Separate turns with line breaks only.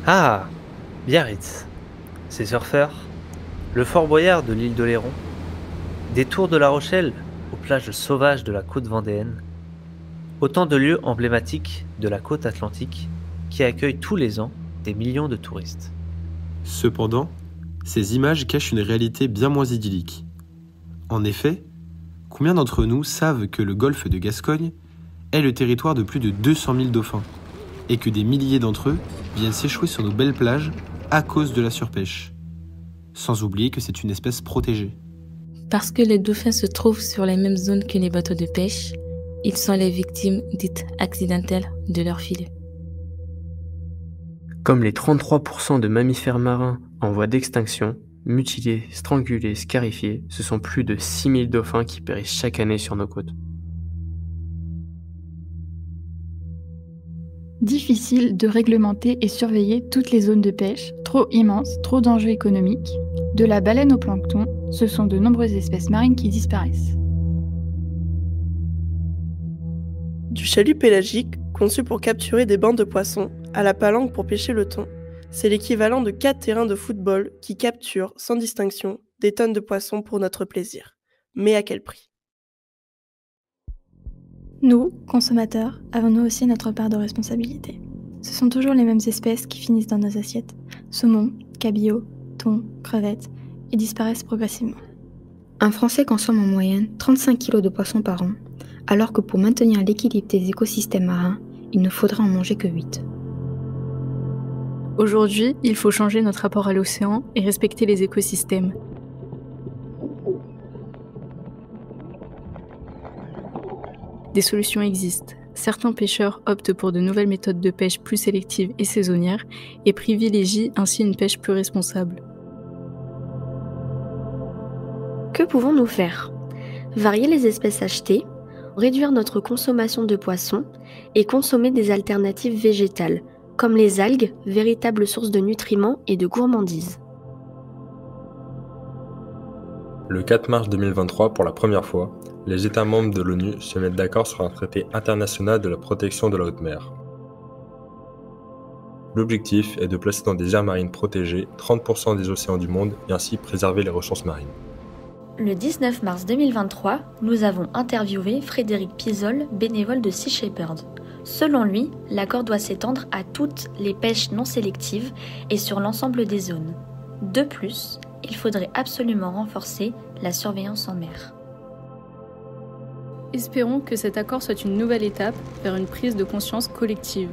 Ah, Biarritz, ses surfeurs, le Fort Boyard de l'île d'Oléron, des tours de La Rochelle aux plages sauvages de la côte vendéenne, autant de lieux emblématiques de la côte atlantique qui accueillent tous les ans des millions de touristes.
Cependant, ces images cachent une réalité bien moins idyllique. En effet, combien d'entre nous savent que le golfe de Gascogne est le territoire de plus de 200 000 dauphins et que des milliers d'entre eux viennent s'échouer sur nos belles plages à cause de la surpêche. Sans oublier que c'est une espèce protégée.
Parce que les dauphins se trouvent sur les mêmes zones que les bateaux de pêche, ils sont les victimes dites accidentelles de leur filet.
Comme les 33% de mammifères marins en voie d'extinction, mutilés, strangulés, scarifiés, ce sont plus de 6000 dauphins qui périssent chaque année sur nos côtes.
Difficile de réglementer et surveiller toutes les zones de pêche, trop immenses, trop d'enjeux économiques. De la baleine au plancton, ce sont de nombreuses espèces marines qui disparaissent.
Du chalut pélagique, conçu pour capturer des bandes de poissons, à la palanque pour pêcher le thon, c'est l'équivalent de 4 terrains de football qui capturent, sans distinction, des tonnes de poissons pour notre plaisir. Mais à quel prix ?
Nous, consommateurs, avons nous aussi notre part de responsabilité. Ce sont toujours les mêmes espèces qui finissent dans nos assiettes. Saumon, cabillaud, thon, crevettes, et disparaissent progressivement.
Un Français consomme en moyenne 35 kg de poissons par an, alors que pour maintenir l'équilibre des écosystèmes marins, il ne faudrait en manger que 8.
Aujourd'hui, il faut changer notre rapport à l'océan et respecter les écosystèmes. Des solutions existent. Certains pêcheurs optent pour de nouvelles méthodes de pêche plus sélectives et saisonnières et privilégient ainsi une pêche plus responsable.
Que pouvons-nous faire ? Varier les espèces achetées, réduire notre consommation de poissons et consommer des alternatives végétales, comme les algues, véritables sources de nutriments et de gourmandises.
Le 4 mars 2023, pour la première fois, les États membres de l'ONU se mettent d'accord sur un traité international de la protection de la haute mer. L'objectif est de placer dans des aires marines protégées 30% des océans du monde et ainsi préserver les ressources marines.
Le 19 mars 2023, nous avons interviewé Frédéric Pizol, bénévole de Sea Shepherd. Selon lui, l'accord doit s'étendre à toutes les pêches non sélectives et sur l'ensemble des zones. De plus, il faudrait absolument renforcer la surveillance en mer.
Espérons que cet accord soit une nouvelle étape vers une prise de conscience collective.